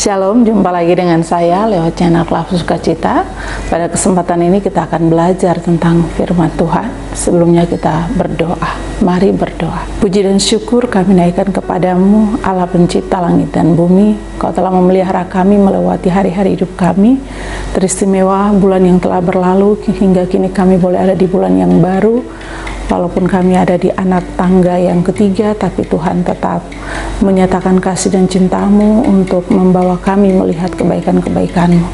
Shalom, jumpa lagi dengan saya lewat channel Klaf Sukacita. Pada kesempatan ini kita akan belajar tentang firman Tuhan. Sebelumnya kita berdoa. Mari berdoa. Puji dan syukur kami naikkan kepadamu, Allah pencipta langit dan bumi. Kau telah memelihara kami melewati hari-hari hidup kami. Teristimewa bulan yang telah berlalu, hingga kini kami boleh ada di bulan yang baru. Walaupun kami ada di anak tangga yang ketiga, tapi Tuhan tetap menyatakan kasih dan cinta-Mu untuk membawa kami melihat kebaikan-kebaikan-Mu.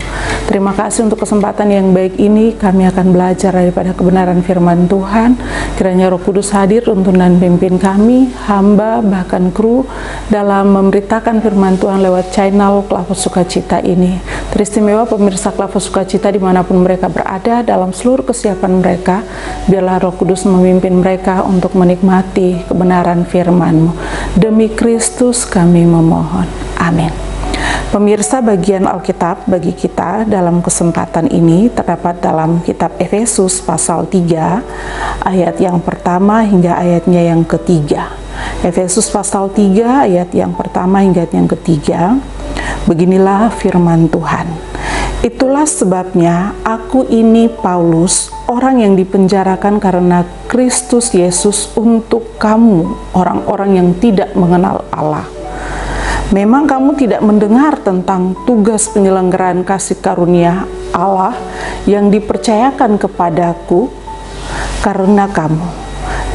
Terima kasih untuk kesempatan yang baik ini. Kami akan belajar daripada kebenaran firman Tuhan. Kiranya Roh Kudus hadir untuk dan pimpin kami, hamba, bahkan kru, dalam memberitakan firman Tuhan lewat channel Klaf Sukacita ini. Teristimewa pemirsa Klaf Sukacita dimanapun mereka berada, dalam seluruh kesiapan mereka, biarlah Roh Kudus memimpin mereka untuk menikmati kebenaran firman-Mu. Demi Kristus kami memohon. Amin. Pemirsa, bagian Alkitab bagi kita dalam kesempatan ini terdapat dalam kitab Efesus pasal 3 ayat yang pertama hingga ayatnya yang ketiga. Efesus pasal 3 ayat yang pertama hingga ayat yang ketiga. Beginilah firman Tuhan. Itulah sebabnya aku ini Paulus, orang yang dipenjarakan karena Kristus Yesus untuk kamu, orang-orang yang tidak mengenal Allah. Memang kamu tidak mendengar tentang tugas penyelenggaraan kasih karunia Allah yang dipercayakan kepadaku karena kamu,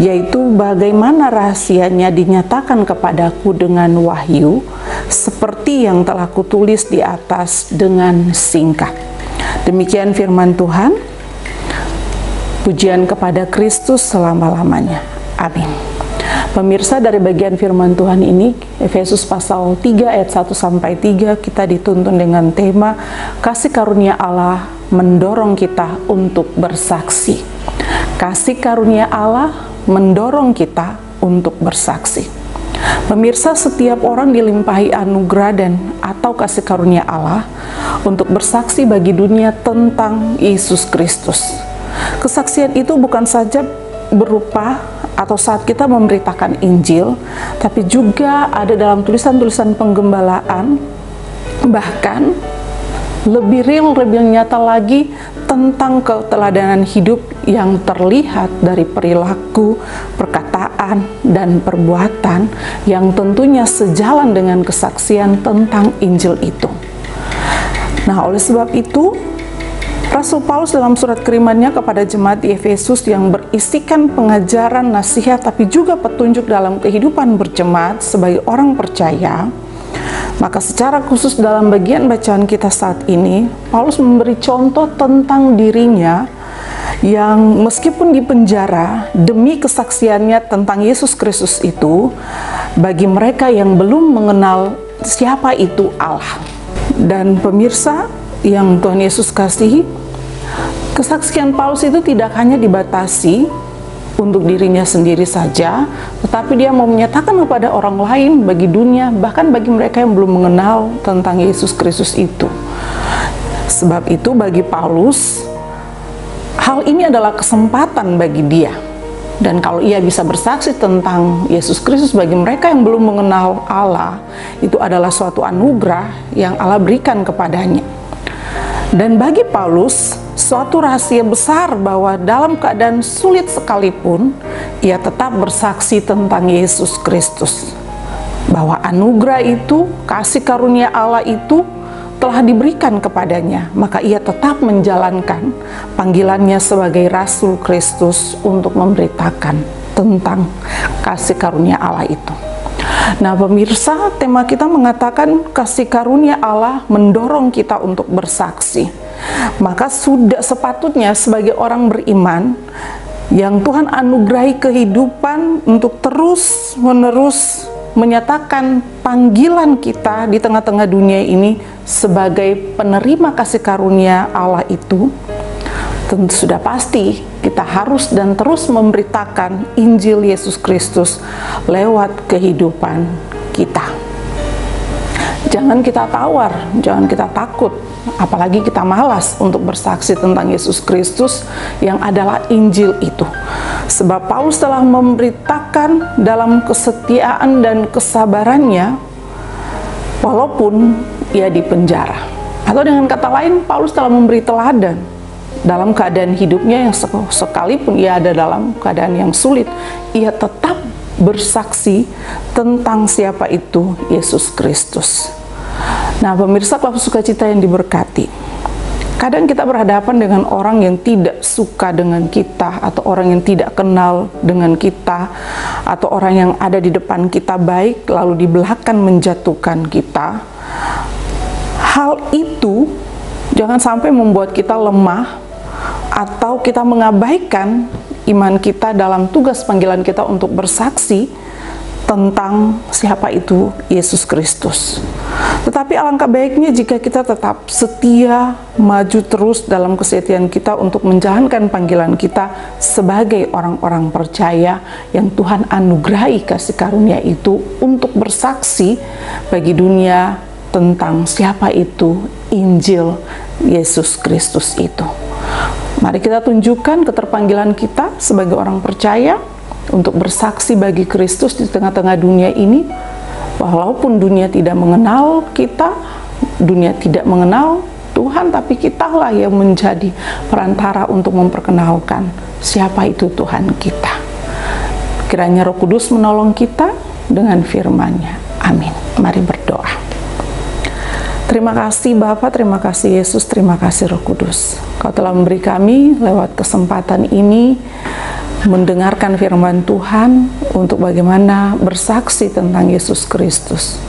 yaitu bagaimana rahasianya dinyatakan kepadaku dengan wahyu, seperti yang telah kutulis di atas dengan singkat. Demikian firman Tuhan. Pujian kepada Kristus selama-lamanya. Amin. Pemirsa, dari bagian firman Tuhan ini, Efesus pasal 3 ayat 1-3, kita dituntun dengan tema kasih karunia Allah mendorong kita untuk bersaksi. Kasih karunia Allah mendorong kita untuk bersaksi. Pemirsa, setiap orang dilimpahi anugerah dan atau kasih karunia Allah untuk bersaksi bagi dunia tentang Yesus Kristus. Kesaksian itu bukan saja berupa atau saat kita memberitakan Injil, tapi juga ada dalam tulisan-tulisan penggembalaan, bahkan lebih real, lebih nyata lagi tentang keteladanan hidup yang terlihat dari perilaku, perkataan, dan perbuatan yang tentunya sejalan dengan kesaksian tentang Injil itu. Nah, oleh sebab itu, Rasul Paulus dalam surat kirimannya kepada jemaat di Efesus yang berisikan pengajaran, nasihat, tapi juga petunjuk dalam kehidupan berjemaat sebagai orang percaya, maka secara khusus dalam bagian bacaan kita saat ini, Paulus memberi contoh tentang dirinya yang meskipun di penjara demi kesaksiannya tentang Yesus Kristus itu, bagi mereka yang belum mengenal siapa itu Allah. Dan pemirsa yang Tuhan Yesus kasihi, kesaksian Paulus itu tidak hanya dibatasi untuk dirinya sendiri saja, tetapi dia mau menyatakan kepada orang lain, bagi dunia, bahkan bagi mereka yang belum mengenal tentang Yesus Kristus itu. Sebab itu bagi Paulus, hal ini adalah kesempatan bagi dia. Dan kalau ia bisa bersaksi tentang Yesus Kristus bagi mereka yang belum mengenal Allah, itu adalah suatu anugerah yang Allah berikan kepadanya. Dan bagi Paulus, suatu rahasia besar bahwa dalam keadaan sulit sekalipun, ia tetap bersaksi tentang Yesus Kristus. Bahwa anugerah itu, kasih karunia Allah itu telah diberikan kepadanya, maka ia tetap menjalankan panggilannya sebagai Rasul Kristus untuk memberitakan tentang kasih karunia Allah itu. Nah, pemirsa, tema kita mengatakan kasih karunia Allah mendorong kita untuk bersaksi. Maka sudah sepatutnya sebagai orang beriman yang Tuhan anugerahi kehidupan untuk terus-menerus menyatakan panggilan kita di tengah-tengah dunia ini sebagai penerima kasih karunia Allah itu, tentu sudah pasti kita harus dan terus memberitakan Injil Yesus Kristus lewat kehidupan kita. Jangan kita tawar, jangan kita takut, apalagi kita malas untuk bersaksi tentang Yesus Kristus yang adalah Injil itu. Sebab Paulus telah memberitakan dalam kesetiaan dan kesabarannya, walaupun ia dipenjara. Atau dengan kata lain, Paulus telah memberi teladan dalam keadaan hidupnya yang sekalipun ia ada dalam keadaan yang sulit, ia tetap bersaksi tentang siapa itu Yesus Kristus. Nah, pemirsa Klub Sukacita yang diberkati, kadang kita berhadapan dengan orang yang tidak suka dengan kita, atau orang yang tidak kenal dengan kita, atau orang yang ada di depan kita baik, lalu di belakang menjatuhkan kita. Hal itu jangan sampai membuat kita lemah, atau kita mengabaikan iman kita dalam tugas panggilan kita untuk bersaksi tentang siapa itu Yesus Kristus. Tetapi alangkah baiknya jika kita tetap setia, maju terus dalam kesetiaan kita untuk menjalankan panggilan kita sebagai orang-orang percaya yang Tuhan anugerahi kasih karunia itu untuk bersaksi bagi dunia tentang siapa itu Injil Yesus Kristus itu. Mari kita tunjukkan keterpanggilan kita sebagai orang percaya untuk bersaksi bagi Kristus di tengah-tengah dunia ini. Walaupun dunia tidak mengenal kita, dunia tidak mengenal Tuhan, tapi kitalah yang menjadi perantara untuk memperkenalkan siapa itu Tuhan kita. Kiranya Roh Kudus menolong kita dengan firman-Nya. Amin. Mari berdoa. Terima kasih Bapa, terima kasih Yesus, terima kasih Roh Kudus. Kau telah memberi kami lewat kesempatan ini mendengarkan firman Tuhan untuk bagaimana bersaksi tentang Yesus Kristus.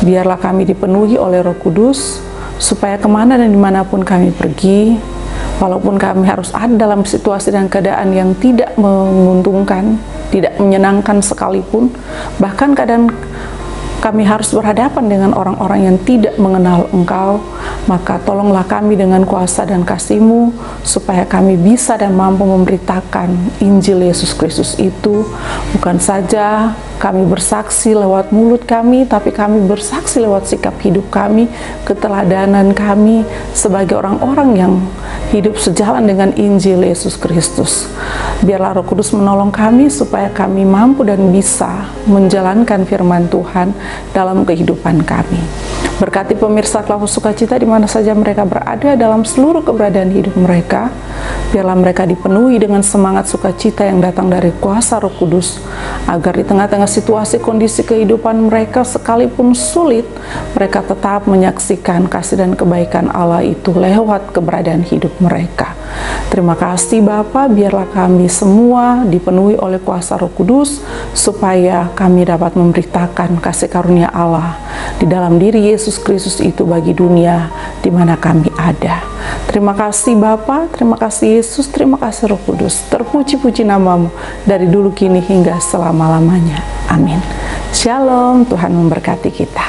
Biarlah kami dipenuhi oleh Roh Kudus, supaya kemana dan dimanapun kami pergi, walaupun kami harus ada dalam situasi dan keadaan yang tidak menguntungkan, tidak menyenangkan sekalipun, bahkan kadang kami harus berhadapan dengan orang-orang yang tidak mengenal Engkau, maka tolonglah kami dengan kuasa dan kasih-Mu, supaya kami bisa dan mampu memberitakan Injil Yesus Kristus itu. Bukan saja kami bersaksi lewat mulut kami, tapi kami bersaksi lewat sikap hidup kami, keteladanan kami sebagai orang-orang yang hidup sejalan dengan Injil Yesus Kristus. Biarlah Roh Kudus menolong kami supaya kami mampu dan bisa menjalankan firman Tuhan dalam kehidupan kami. Berkati pemirsa Klub Sukacita di mana saja mereka berada dalam seluruh keberadaan hidup mereka. Biarlah mereka dipenuhi dengan semangat sukacita yang datang dari kuasa Roh Kudus, agar di tengah-tengah situasi kondisi kehidupan mereka sekalipun sulit, mereka tetap menyaksikan kasih dan kebaikan Allah itu lewat keberadaan hidup mereka. Terima kasih Bapa, biarlah kami semua dipenuhi oleh kuasa Roh Kudus, supaya kami dapat memberitakan kasih karunia Allah di dalam diri Yesus Kristus itu bagi dunia di mana kami ada. Terima kasih Bapa, terima kasih Yesus, terima kasih Roh Kudus. Terpuji-puji nama-Mu dari dulu kini hingga selama-lamanya. Amin. Shalom, Tuhan memberkati kita.